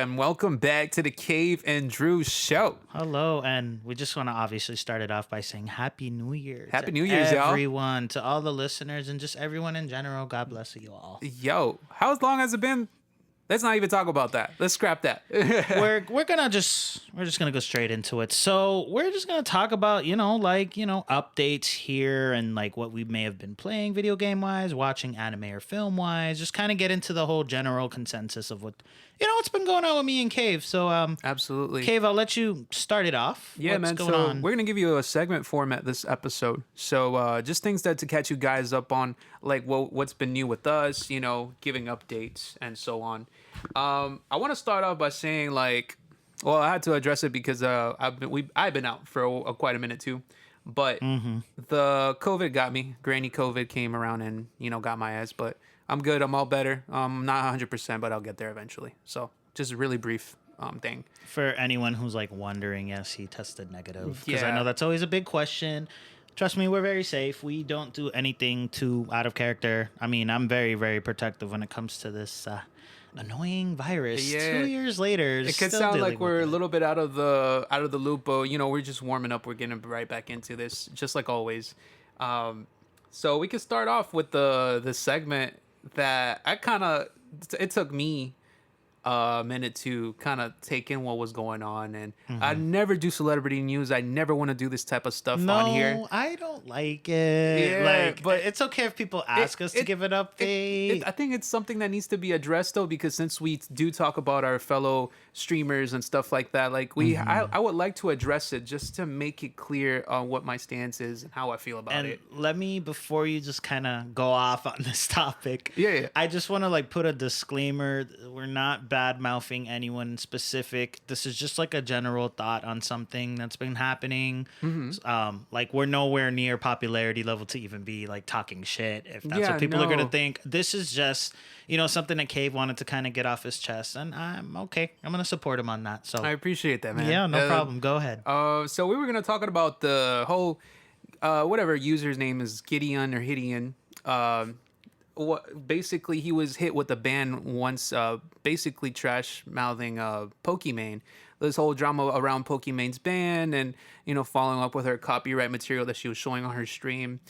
and welcome back to the Cave and Drew show. Hello, and we just want to obviously start it off by saying Happy New Year. Happy to New Year's, y'all. everyone, to all the listeners, and just everyone in general. God bless you all. Yo, how long has it been? Let's not even talk about that. Let's scrap that. we're just gonna go straight into it. So we're just gonna talk about updates here and like what we may have been playing video game wise, watching anime or film wise. Just kind of get into the whole general consensus of what's been going on with me and Cave. So Absolutely. Cave, I'll let you start it off. Yeah, What's man. going So on? we're gonna give you a segment format this episode. So just things to catch you guys up on, like what's been new with us, giving updates and so on. I want to start off by saying I had to address it because I've been out for quite a minute too, but the COVID got me. Granny COVID came around and got my ass, but I'm good. I'm all better. Not 100%, but I'll get there eventually. So just a really brief thing. For anyone who's like wondering, yes, he tested negative. Because I Yeah. know that's always a big question. Trust me, we're very safe. We don't do anything too out of character. I mean, I'm very, very protective when it comes to this annoying virus. Yeah. 2 years later, It could still sound dealing like we're with a it. little bit out of the loop, but we're just warming up. We're getting right back into this, just like always. So we can start off with the segment that it took me a minute to kind of take in what was going on, and I never do celebrity news. I never want to do this type of stuff on here. No, I don't like it. Yeah, but but it's okay if people ask us to give an update. I think it's something that needs to be addressed though, because since we do talk about our fellow streamers and stuff like that, I would like to address it just to make it clear on what my stance is and how I feel about And it. let me, before you just kind of go off on this topic, Yeah. I just want to put a disclaimer. We're not bad mouthing anyone specific. This is just like a general thought on something that's been happening. We're nowhere near popularity level to even be talking shit, if that's Yeah, what people are going to no. think. This is just, something that Cave wanted to kind of get off his chest. And I'm okay. I'm going to support him on that. So I appreciate that, man. yeah, no problem. Go ahead. So we were gonna talk about the whole whatever user's name is, Gideon or Hideon. Basically he was hit with a ban once, basically trash mouthing Pokimane. This whole drama around Pokimane's ban and following up with her copyright material that she was showing on her stream.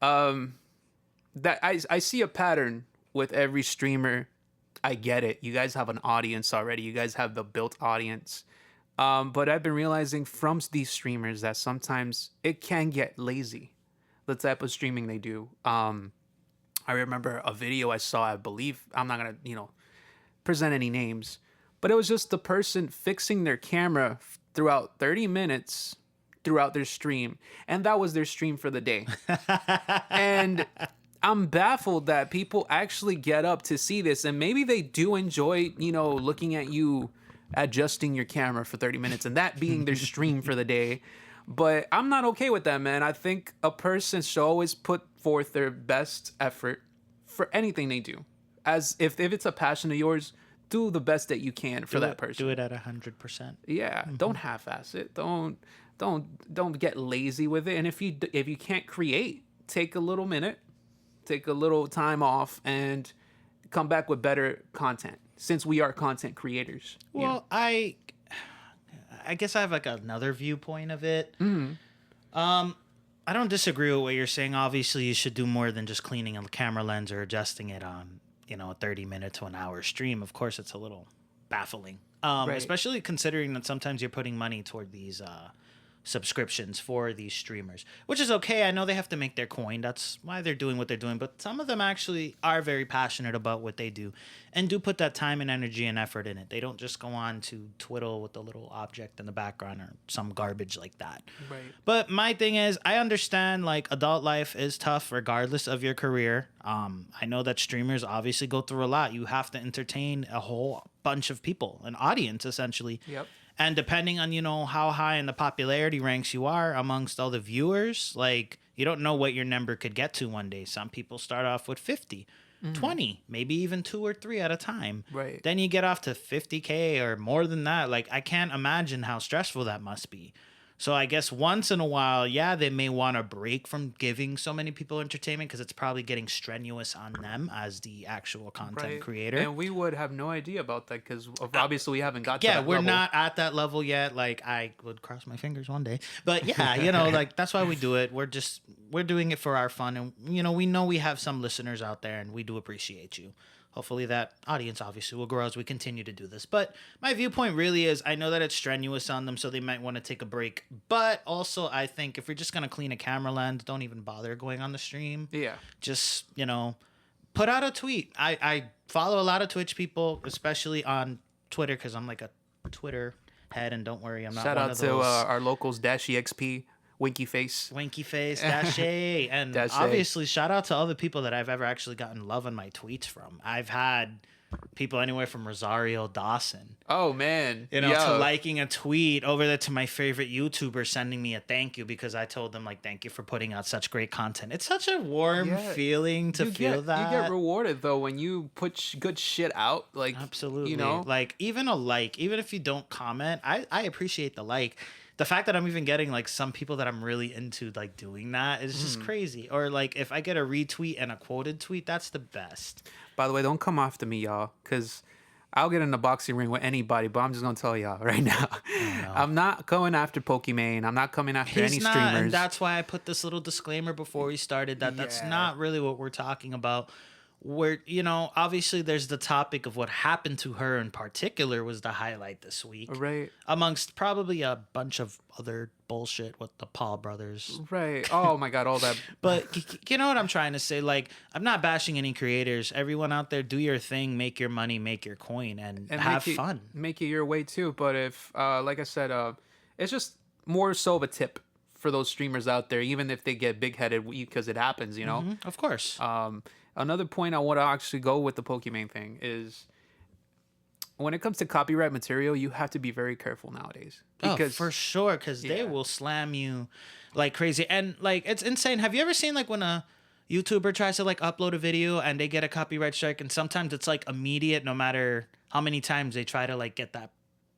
That I see a pattern with every streamer. I get it. You guys have an audience already. You guys have the built audience. But I've been realizing from these streamers that sometimes it can get lazy, the type of streaming they do. I remember a video I saw, I believe, I'm not going to, present any names, but it was just the person fixing their camera throughout 30 minutes throughout their stream. And that was their stream for the day. And I'm baffled that people actually get up to see this, and maybe they do enjoy, looking at you adjusting your camera for 30 minutes and that being their stream for the day. But I'm not okay with that, man. I think a person should always put forth their best effort for anything they do. As if it's a passion of yours, do the best that you can for that person. Do it at 100%. Yeah, don't half-ass it. Don't get lazy with it. And if you can't create, take a little minute, take a little time off, and come back with better content. Since we are content creators. Well, I guess I have another viewpoint of it. I don't disagree with what you're saying. Obviously, you should do more than just cleaning a camera lens or adjusting it on, a 30-minute to an hour stream. Of course, it's a little baffling, Right. especially considering that sometimes you're putting money toward these subscriptions for these streamers, which is okay. I know they have to make their coin. That's why they're doing what they're doing. But some of them actually are very passionate about what they do and do put that time and energy and effort in it. They don't just go on to twiddle with a little object in the background or some garbage like that. Right. But my thing is, I understand adult life is tough regardless of your career. I know that streamers obviously go through a lot. You have to entertain a whole bunch of people, an audience essentially. Yep. And depending on, how high in the popularity ranks you are amongst all the viewers, you don't know what your number could get to one day. Some people start off with 50, 20, maybe even 2 or 3 at a time. Right. Then you get off to 50K or more than that. I can't imagine how stressful that must be. So I guess once in a while, yeah, they may want a break from giving so many people entertainment because it's probably getting strenuous on them as the actual content Right. creator. And we would have no idea about that because obviously we haven't got to Yeah, that we're level. not at that level yet. Like I would cross my fingers one day. But yeah, like that's why we do it. We're doing it for our fun, and we know we have some listeners out there and we do appreciate you. Hopefully that audience obviously will grow as we continue to do this. But my viewpoint really is I know that it's strenuous on them, so they might want to take a break. But also I think if we're just gonna clean a camera lens, don't even bother going on the stream. Yeah. Just, put out a tweet. I follow a lot of Twitch people, especially on Twitter, because I'm like a Twitter head, and don't worry, I'm not Shout one out of to those our locals, Dash EXP, Winky Face. winky face, Dashay. And Dashay. obviously, shout out to all the people that I've ever actually gotten love on my tweets from. I've had people anywhere from Rosario Dawson, Oh, man. to Yo. liking a tweet over there to my favorite YouTuber sending me a thank you because I told them, like, thank you for putting out such great content. It's such a warm Yeah. feeling to feel that. You get rewarded, though, when you put good shit out. Like, Absolutely. You know? Like even a like, even if you don't comment, I appreciate the like. The fact that I'm even getting like some people that I'm really into like doing that is just crazy. Or like if I get a retweet and a quoted tweet, that's the best. By the way, don't come after me, y'all, because I'll get in the boxing ring with anybody, but I'm just going to tell y'all right now. I'm not going after Pokimane. I'm not coming after any He's not, streamers. and that's why I put this little disclaimer before we started that that's Yeah. not really what we're talking about. Where obviously there's the topic of what happened to her in particular was the highlight this week, Right. amongst probably a bunch of other bullshit with the Paul brothers. Right. Oh, my God. All that. But you know what I'm trying to say? Like, I'm not bashing any creators. Everyone out there, do your thing, make your money, make your coin, and have make it, fun. Make it your way, too. But if, like I said, it's just more so of a tip for those streamers out there, even if they get big-headed, because it happens, Of course. Another point I want to actually go with the Pokimane thing is when it comes to copyright material, you have to be very careful nowadays. Because for sure, because they Yeah. will slam you like crazy. And like, it's insane. Have you ever seen like when a YouTuber tries to like upload a video and they get a copyright strike, and sometimes it's like immediate no matter how many times they try to like get that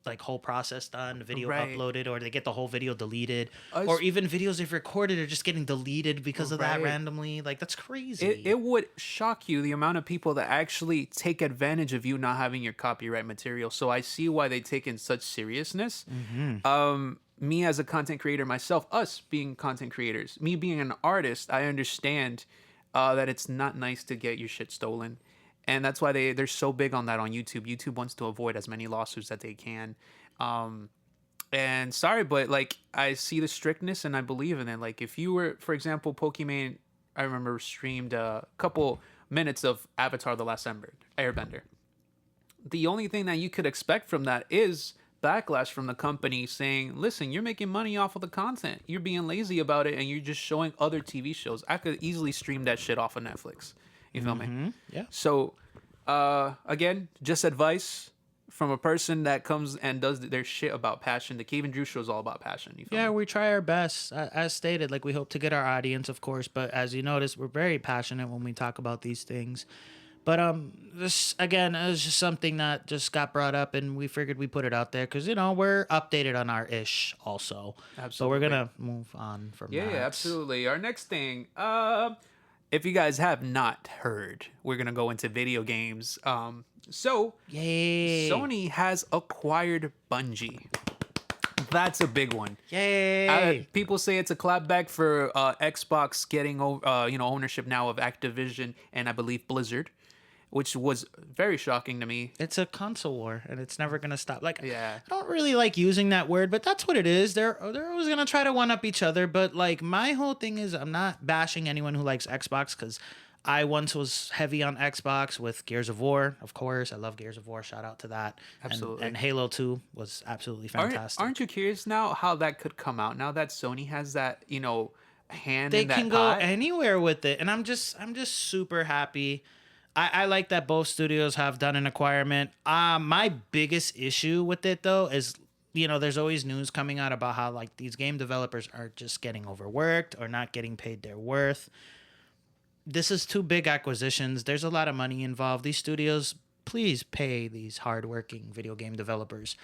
like whole process done, video Right. uploaded, or they get the whole video deleted, Us- or even videos they've recorded are just getting deleted because of that Right. randomly. Like that's crazy. It would shock you the amount of people that actually take advantage of you not having your copyright material. So I see why they take in such seriousness. Me as a content creator myself, us being content creators, me being an artist, I understand that it's not nice to get your shit stolen. And that's why they're so big on that on YouTube. YouTube wants to avoid as many lawsuits that they can. And sorry, but like I see the strictness and I believe in it. Like if you were, for example, Pokimane, I remember streamed a couple minutes of Avatar: The Last Airbender. The only thing that you could expect from that is backlash from the company saying, listen, you're making money off of the content. You're being lazy about it and you're just showing other TV shows. I could easily stream that shit off of Netflix. You feel me? Yeah. So, again, just advice from a person that comes and does their shit about passion. The Kevin Drew show is all about passion. You feel Yeah, me? we try our best. As stated, like we hope to get our audience, of course, but as you notice, we're very passionate when we talk about these things. But this again is just something that just got brought up, and we figured we put it out there because we're updated on our ish also. So Absolutely. we're gonna move on from Yeah, that. yeah, absolutely. Our next thing, if you guys have not heard, we're gonna go into video games. So Yay! Sony has acquired Bungie. That's a big one. Yay! People say it's a clapback for Xbox getting ownership now of Activision and I believe Blizzard, which was very shocking to me. It's a console war, and it's never gonna stop. Like, Yeah. I don't really like using that word, but that's what it is. They're always gonna try to one up each other. But like, my whole thing is, I'm not bashing anyone who likes Xbox because I once was heavy on Xbox with Gears of War. Of course, I love Gears of War. Shout out to that. Absolutely. And Halo 2 was absolutely Aren't, fantastic. aren't you curious now how that could come out? Now that Sony has that, hand They in that can go pie? anywhere with it, and I'm just super happy. I like that both studios have done an acquirement. My biggest issue with it though is there's always news coming out about how like these game developers are just getting overworked or not getting paid their worth. This is two big acquisitions. There's a lot of money involved. These studios, please pay these hardworking video game developers.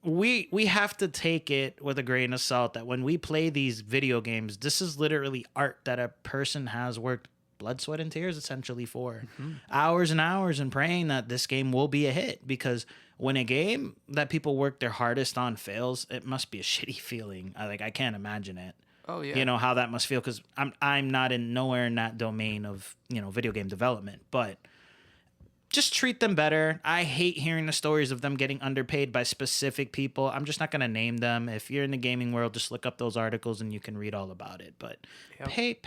we have to take it with a grain of salt that when we play these video games, this is literally art that a person has worked blood, sweat, and tears essentially for hours and hours and praying that this game will be a hit. Because when a game that people work their hardest on fails, it must be a shitty feeling. I can't imagine it. Oh yeah. You know how that must feel, because I'm not in nowhere in that domain of video game development, but just treat them better. I hate hearing the stories of them getting underpaid by specific people. I'm just not going to name them. If you're in the gaming world, just look up those articles and you can read all about it. But Yep.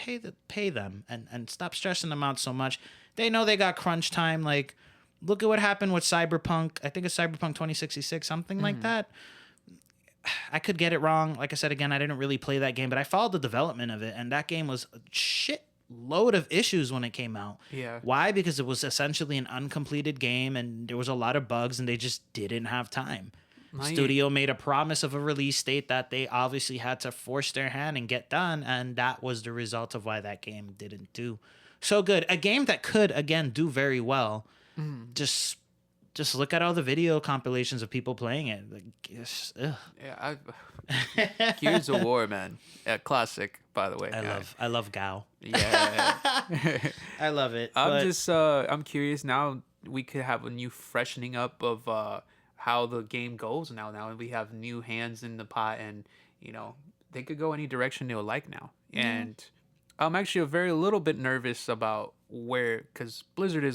pay them and stop stressing them out so much. They know they got crunch time. Like, look at what happened with Cyberpunk. I think it's Cyberpunk 2066, something like that. I could get it wrong. Like I said, again, I didn't really play that game, but I followed the development of it, and that game was a shit load of issues when it came out. Yeah. Why? Because it was essentially an uncompleted game, and there was a lot of bugs, and they just didn't have time. My- Studio made a promise of a release date that they obviously had to force their hand and get done, and that was the result of why that game didn't do so good. A game that could, again, do very well. Just look at all the video compilations of people playing it. Like, ugh. Yeah. Gears of War, man. Classic, by the way. I love Gao. Yeah. I love it. I'm but just I'm curious now. We could have a new freshening up of how the game goes now. Now we have new hands in the pot, and they could go any direction they'll like now. And I'm actually a very little bit nervous about because Blizzard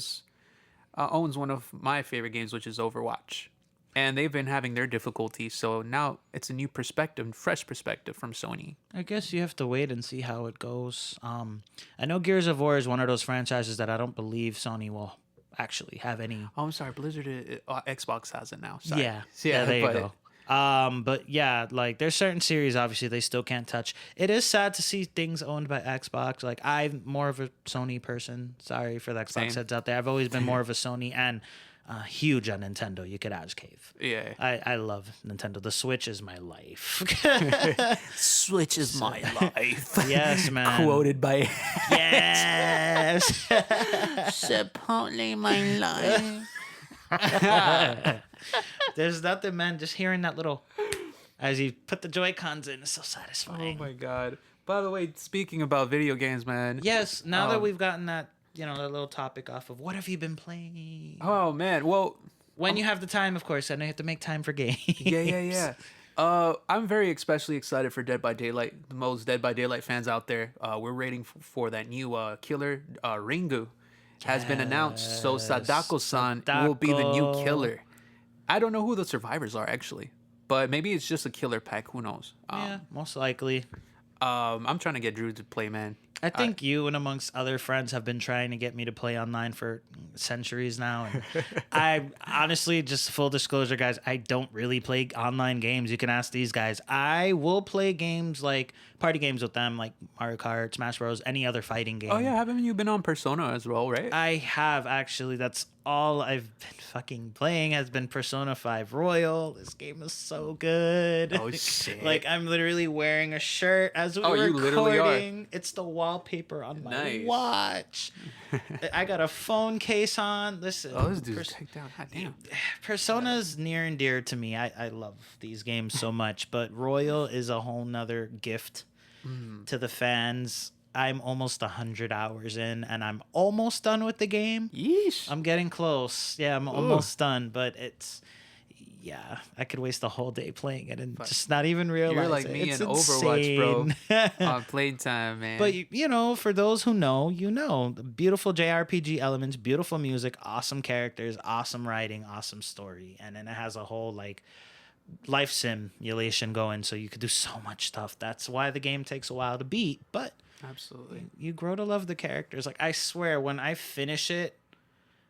owns one of my favorite games, which is Overwatch, and they've been having their difficulties. So now it's a new perspective, fresh perspective from Sony. I guess you have to wait and see how it goes. I know Gears of War is one of those franchises that I don't believe Sony will actually have any. Oh, I'm sorry, Blizzard, Xbox has it now. Sorry. Yeah, there you go. But yeah, like there's certain series obviously they still can't touch. It is sad to see things owned by Xbox. Like, I'm more of a Sony person. Sorry for the Xbox Same. heads out there. I've always been more of a Sony, and huge on Nintendo. You could ask Cave. Yeah. I love Nintendo. The Switch is my life. Switch is my life. Yes, man. Quoted by Yes. Chipotle, my life. There's nothing, man. Just hearing that little, as you put the Joy-Cons in, is so Oh satisfying. my god. By the way, speaking about video games, man. Yes. Now that we've gotten that, that little topic off of what have you been playing? Oh man. Well, When you have the time, of course. I know you have to make time for games. yeah. I'm very especially excited for Dead by Daylight. The most Dead by Daylight fans out there. We're waiting for that new killer, Ringu. Has been announced. So Sadako-san will be the new Sadako. killer. I don't know who the survivors are actually, but maybe it's just a killer pack. Who knows? Yeah, most likely. I'm trying to get Drew to play, man. I think you and amongst other friends have been trying to get me to play online for centuries now. And I honestly, just full disclosure, guys, I don't really play online games. You can ask these guys. I will play games like party games with them, like Mario Kart, Smash Bros, any other fighting game. Oh yeah, haven't you been on Persona as well, right? I have actually. That's all I've been fucking playing has been Persona 5 Royal. This game is so good. Oh shit! Like, I'm literally wearing a shirt as we're you literally are. recording. It's the wallpaper on my Nice. watch. I got a phone case on. Listen, Oh, this dude's taken down. God damn. Persona's near and dear to me. I love these games so much, but Royal is a whole nother gift to the fans. I'm almost 100 hours in, and I'm almost done with the game. Yeesh. I'm getting close. Yeah, I'm almost done, but yeah, I could waste a whole day playing it and just not even realize You're like it. me It's in Overwatch, bro. insane. On playtime, man. But for those who know, the beautiful JRPG elements, beautiful music, awesome characters, awesome writing, awesome story, and then it has a whole like life simulation going, so you could do so much stuff. That's why the game takes a while to beat, but Absolutely. you grow to love the characters. Like, I swear, when I finish it,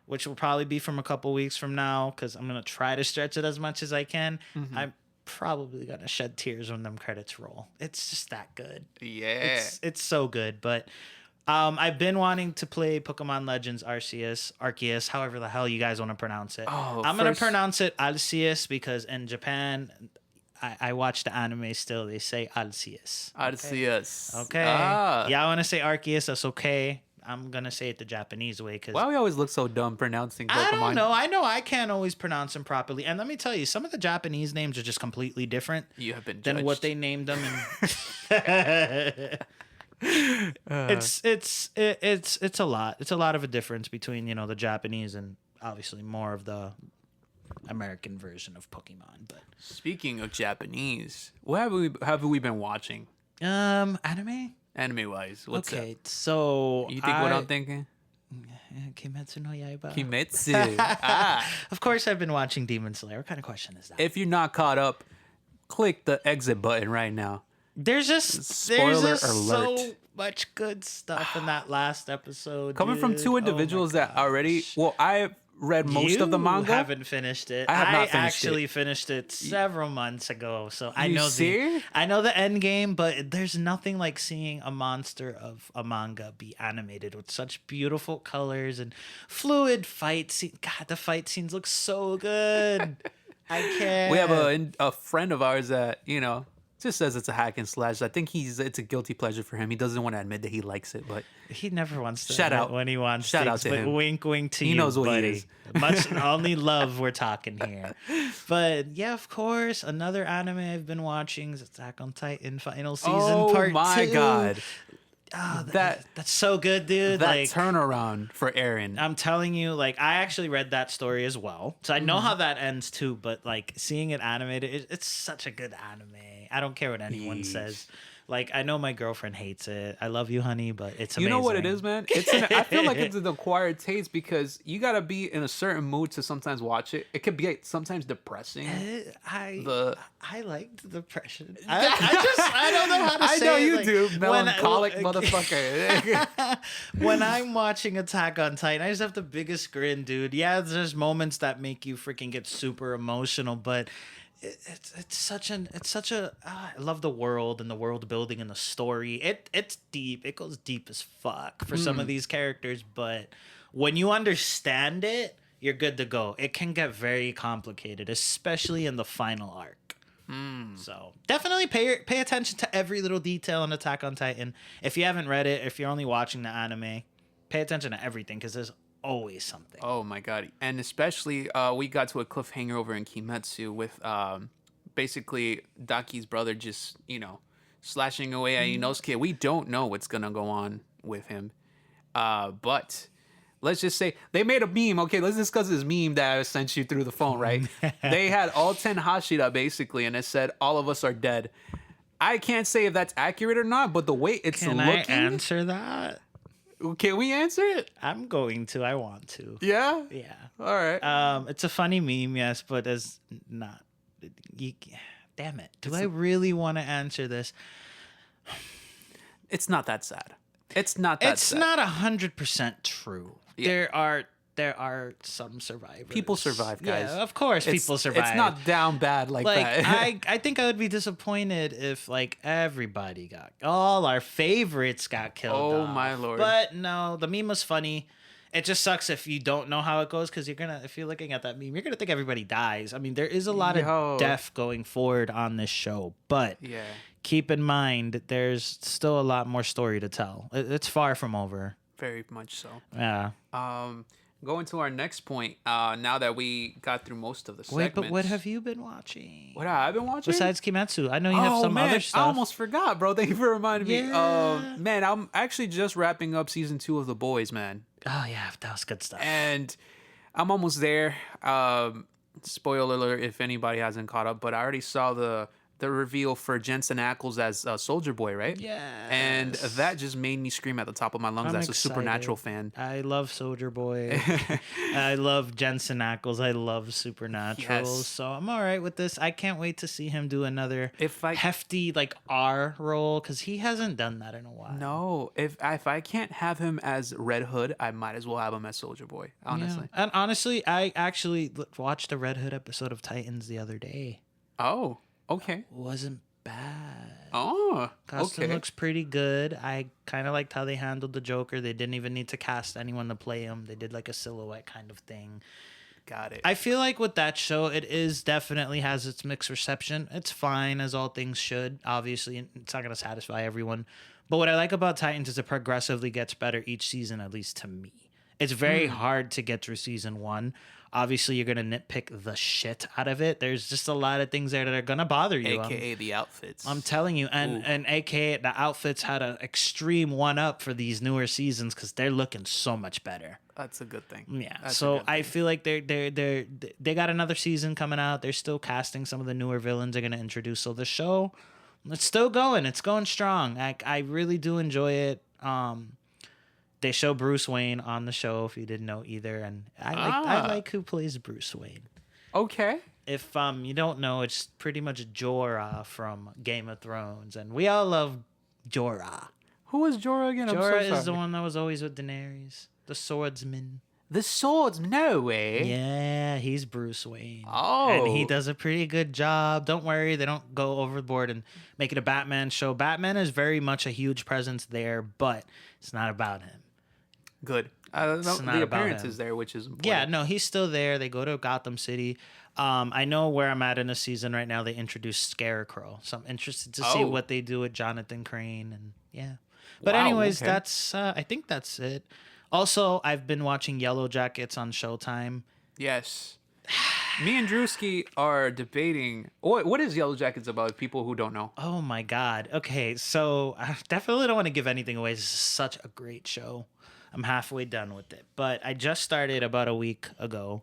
which will probably be from a couple weeks from now, because I'm gonna try to stretch it as much as I can, I'm probably gonna shed tears when them credits roll. It's just that good. Yeah. It's so good. But I've been wanting to play Pokemon Legends Arceus, however the hell you guys want to pronounce it. Oh, I'm gonna first- pronounce it Arceus because in Japan, I watch the anime still. They say Arceus. Arceus. Okay. Ah. Yeah, I want to say Arceus. That's okay. I'm gonna say it the Japanese way because Why we always look so dumb pronouncing Pokemon? I don't know. I know I can't always pronounce them properly. And let me tell you, some of the Japanese names are just completely different You have been than what judged. they named them. It's a lot. It's a lot of a difference between the Japanese and obviously more of the American version of Pokemon. But Speaking of Japanese, what have we been watching anime. anime wise? What's Okay, up? so You think what I'm thinking? Kimetsu no Yaiba. Kimetsu. Ah. Of course, I've been watching Demon Slayer. What kind of question is that? If you're not caught up, click the exit button right now. There's Spoiler so alert. much good stuff in that last episode. Coming from dude. two Oh my individuals that gosh. already, well, I've read most of the You manga. haven't finished it. I have not finished actually finished it several months ago, so I You know see? I know the end game. But there's nothing like seeing a monster of a manga be animated with such beautiful colors and fluid fight scene. God, the fight scenes look so good. I can't. We have a friend of ours that just says it's a hack and slash. I think it's a guilty pleasure for him. He doesn't want to admit that he likes it, but He never wants to Shout admit out. when he wants Shout out things, to but him. wink, wink to He you, knows what he buddy. is. Much only love we're talking here. But yeah, of course, another anime I've been watching is Attack on Titan final season oh part 2. my god, Oh, that that's so good, dude. that Like turnaround for Eren. I'm telling you, like I actually read that story as well, so I know how that ends too. But like seeing it animated, it's such a good anime. I don't care what anyone Yeesh. says. Like I know my girlfriend hates it. I love you, honey, but it's You amazing. know what it is, man? I feel like it's an acquired taste because you gotta be in a certain mood to sometimes watch it. It could be sometimes depressing. The- I liked the depression. I don't know how to I say know it. you Like, do, when melancholic I- motherfucker. When I'm watching Attack on Titan, I just have the biggest grin, dude. Yeah, there's moments that make you freaking get super emotional, but it's such I love the world and the world building and the story. It's deep. It goes deep as fuck for some of these characters, but when you understand it, you're good to go. It can get very complicated, especially in the final arc. So definitely pay attention to every little detail in Attack on Titan. If you haven't read it, if you're only watching the anime, pay attention to everything because there's always something. Oh my god! And especially, we got to a cliffhanger over in Kimetsu with basically Daki's brother just slashing away at Inosuke. We don't know what's gonna go on with him, but let's just say they made a meme. Okay, let's discuss this meme that I sent you through the phone. Right? They had all 10 Hashira basically, and it said all of us are dead. I can't say if that's accurate or not, but the way it's Can looking. I answer that? Can we answer it? I'm going to. I want to. Yeah. Yeah. All right. It's a funny meme, yes, but as not. Damn it! Do I really want to answer this? It's not that sad. It's not that It's sad. not 100% true. Yeah. There are some survivors. People survive, guys. Yeah, of course, people survive. It's not down bad like that. I think I would be disappointed if like everybody all our favorites got killed. Oh, off. my lord. But no, the meme was funny. It just sucks if you don't know how it goes because if you're looking at that meme, you're gonna think everybody dies. I mean, there is a lot of death going forward on this show, but Yeah. keep in mind there's still a lot more story to tell. It's far from over. Very much so. Yeah. Going to our next point. Now that we got through most of the Wait, segments. but what have you been watching? What have I been watching? Besides Kimetsu, I know you have some man, other stuff. I almost forgot, bro. Thank you for reminding me. Yeah. Man, I'm actually just wrapping up season 2 of The Boys, man. Oh yeah, that was good stuff. And I'm almost there. Spoiler alert if anybody hasn't caught up, but I already saw the reveal for Jensen Ackles as Soldier Boy, right? Yeah. And that just made me scream at the top of my lungs I'm as a Supernatural excited. fan. I love Soldier Boy. I love Jensen Ackles. I love Supernatural. Yes. So I'm all right with this. I can't wait to see him do another I- hefty like R role because he hasn't done that in a while. No, if I can't have him as Red Hood, I might as well have him as Soldier Boy, honestly. Yeah. And honestly, I actually watched the Red Hood episode of Titans the other day. Oh, okay. Wasn't bad. Oh, Costume okay. looks pretty good. I kind of liked how they handled the Joker. They didn't even need to cast anyone to play him. They did like a silhouette kind of thing. Got it. I feel like with that show, it is definitely has its mixed reception. It's fine, as all things should. Obviously, it's not going to satisfy everyone. But what I like about Titans is it progressively gets better each season, at least to me. It's very hard to get through season one. Obviously, you're going to nitpick the shit out of it. There's just a lot of things there that are going to bother you. AKA the outfits. I'm telling you. And AKA the outfits had an extreme one-up for these newer seasons because they're looking so much better. That's a good thing. Yeah. That's So I feel like they got another season coming out. They're still casting some of the newer villains they're going to introduce. So the show, it's still going. It's going strong. I really do enjoy it. They show Bruce Wayne on the show, if you didn't know either, and I like who plays Bruce Wayne. Okay. If you don't know, it's pretty much Jorah from Game of Thrones, and we all love Jorah. Who is Jorah again? Jorah I'm so is the sorry. one that was always with Daenerys, the swordsman. The swords, no way. Yeah, he's Bruce Wayne. Oh. And he does a pretty good job. Don't worry, they don't go overboard and make it a Batman show. Batman is very much a huge presence there, but it's not about him. Good. not The about appearance him. is there, which is important. Yeah, no, he's still there. They go to Gotham City. I know where I'm at in the season right now. They introduced Scarecrow, so I'm interested to see Oh. what they do with Jonathan Crane, and yeah. But Wow, anyways, okay. that's I think that's it. Also, I've been watching Yellow Jackets on Showtime. Yes. Me and Drewski are debating. What is Yellow Jackets about? People who don't know. Oh my God. Okay, so I definitely don't want to give anything away. This is such a great show. I'm halfway done with it, but I just started about a week ago.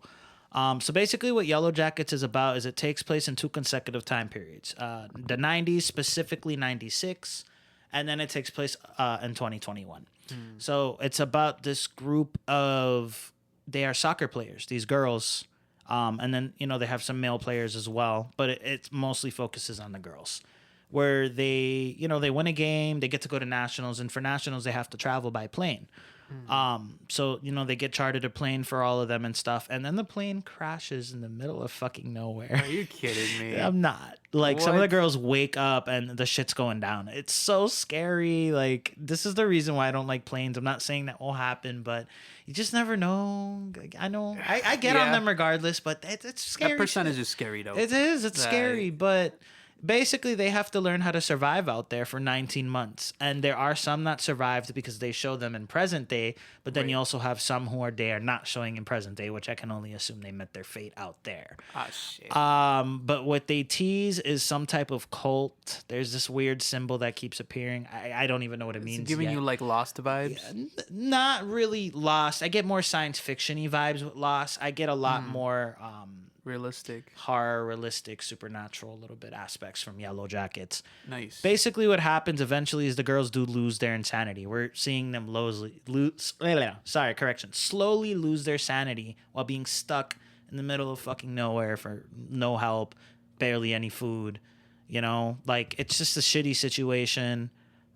So basically what Yellow Jackets is about is it takes place in 2 consecutive time periods. The 90s, specifically 96, and then it takes place in 2021. So it's about this group of, they are soccer players, these girls, and then, they have some male players as well, but it mostly focuses on the girls. Where they, they win a game, they get to go to nationals, and for nationals, they have to travel by plane. So, they get chartered a plane for all of them and stuff. And then the plane crashes in the middle of fucking nowhere. Are you kidding me? I'm not. Like, some of the What? girls wake up and the shit's going down. It's so scary. Like, this is the reason why I don't like planes. I'm not saying that will happen, but you just never know. I know. I get on Yeah. them regardless, but it's scary. That percentage is scary though. It is. It's Like- scary, but basically they have to learn how to survive out there for 19 months. And there are some that survived because they show them in present day, but then you also have some who are there not showing in present day, which I can only assume they met their fate out there. Ah, shit. But what they tease is some type of cult. There's this weird symbol that keeps appearing. I don't even know what it It's means giving yet. you like Lost vibes. Not really Lost. I get more science fiction-y vibes with Lost. I get a lot more Realistic. horror, realistic, supernatural, little bit aspects from Yellow Jackets. Nice. Basically, what happens eventually is the girls do lose their insanity. We're seeing them slowly lose their sanity while being stuck in the middle of fucking nowhere for no help, barely any food. Like it's just a shitty situation.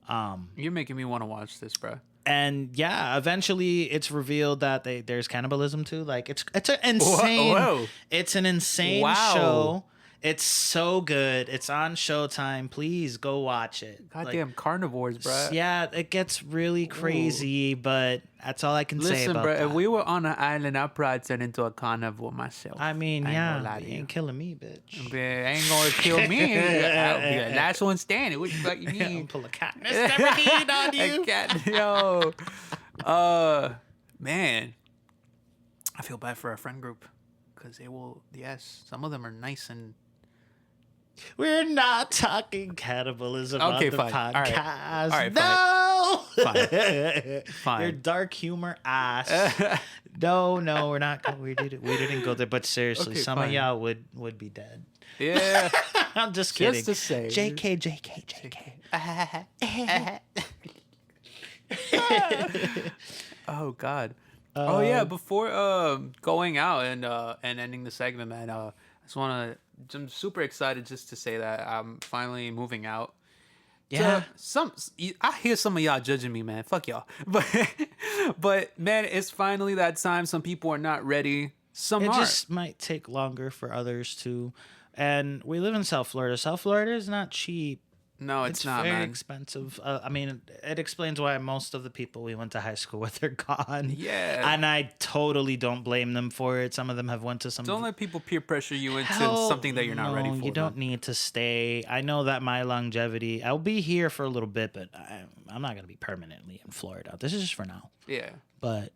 You're making me want to watch this, bro. And yeah, eventually it's revealed that there's cannibalism too. Like it's an insane, Whoa. it's an insane Wow. show. It's so good. It's on Showtime. Please go watch it. Goddamn carnivores, bro. Yeah, it gets really crazy, but that's all I can say Listen, about bro. that. If we were on an island, I'd probably turn into a carnivore myself. I mean, I ain't yeah, gonna lie to you you. ain't killing me, bitch. But ain't gonna kill me. I'll be the last one standing. What the fuck you mean? Pull a cat. Mr. on you. Yo. Man. I feel bad for our friend group. Because they will, yes, some of them are nice and. We're not talking cannibalism Okay, on the fine. All right. podcast. All right, No! Fine. Your dark humor ass. No, we're not. We didn't go there. But seriously, Okay, some of fine. y'all would be dead. Yeah. I'm just kidding. Just to say. JK. Oh God. Oh yeah. Before going out and ending the segment, man. I just want to. I'm super excited just to say that I'm finally moving out. Yeah. I hear some of y'all judging me, man. Fuck y'all. But man, it's finally that time. Some people are not ready. Some It are. just might take longer for others too. And we live in South Florida. South Florida is not cheap. No, it's not, very man. expensive. I mean, it explains why most of the people we went to high school with are gone. Yeah. And I totally don't blame them for it. Some of them have went to some. Don't let people peer pressure you into Hell, something that you're not ready no, for. you don't man. need to stay. I know that my longevity, I'll be here for a little bit, but I'm not going to be permanently in Florida. This is just for now. Yeah. But,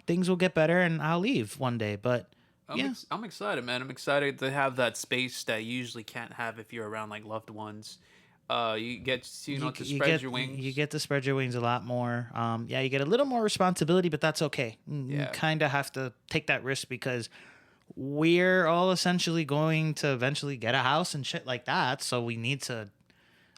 things will get better and I'll leave one day. But, yeah. I'm excited, man. I'm excited to have that space that you usually can't have if you're around like loved ones. You get to, to spread your wings. You get to spread your wings a lot more. Yeah, you get a little more responsibility, but that's okay. You Yeah. kind of have to take that risk because we're all essentially going to eventually get a house and shit like that. So we need to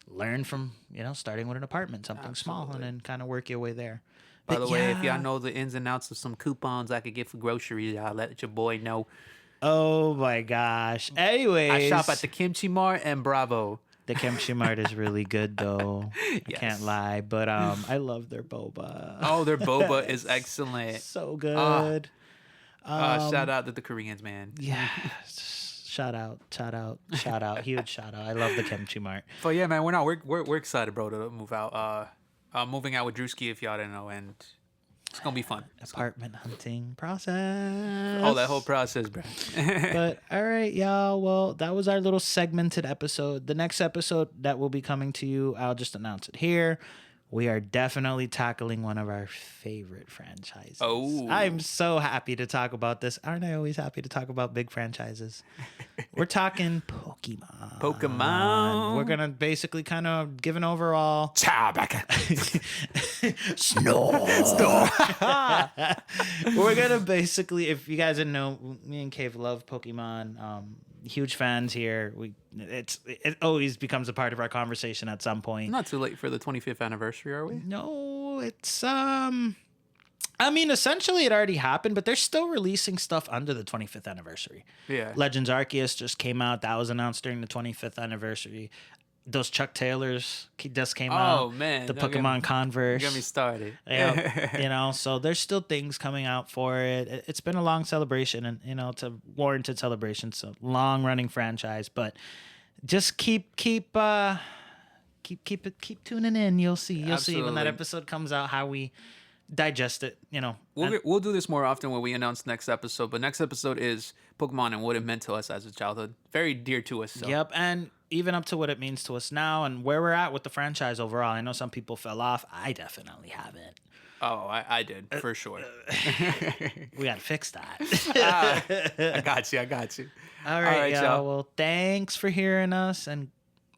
learn from, starting with an apartment, something small, and then kind of work your way there. By But the way, if yeah. y'all know the ins and outs of some coupons I could get for groceries, I'll let your boy know. Oh my gosh. Anyways, I shop at the Kimchi Mart and Bravo. the Kimchi Mart is really good though. I Yes. can't lie, but I love their boba. Oh, their boba is excellent. So good. Shout out to the Koreans, man. Yeah. Shout out. Huge shout out. I love the Kimchi Mart. But yeah, man, we're excited, bro, to move out. Moving out with Drewski, if y'all didn't know, and it's gonna be fun. Apartment hunting process. Oh, that whole process, bro. But all right, y'all. Well, that was our little segmented episode. The next episode that will be coming to you, I'll just announce it here. We are definitely tackling one of our favorite franchises. Oh. I'm so happy to talk about this. Aren't I always happy to talk about big franchises? We're talking Pokemon. We're going to basically kind of give an overall. Ciao, Becca. Snore. We're going to basically, if you guys didn't know, me and Cave love Pokemon. Huge fans here. It always becomes a part of our conversation at some point. Not too late for the 25th anniversary, are we? No, it's I mean, essentially it already happened, but they're still releasing stuff under the 25th anniversary. Yeah. Legends Arceus just came out. That was announced during the 25th anniversary. Those Chuck Taylors just came out. Oh man, The don't Pokemon Converse. Get me started. Yeah, so there's still things coming out for it. It's been a long celebration, and it's a warranted celebration. So long running franchise, but just keep tuning in. You'll see when that Absolutely. episode comes out how we digest it. We'll do this more often when we announce next episode. But next episode is Pokemon and what it meant to us as a childhood. Very dear to us. So. Yep, and even up to what it means to us now and where we're at with the franchise overall. I know some people fell off. I definitely haven't. Oh, I did for sure. We gotta fix that. I got you. All right, y'all. Well, thanks for hearing us, and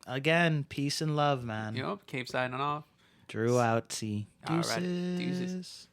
again, peace and love, man. Cape signing off. Drew out. See. All right, deuces.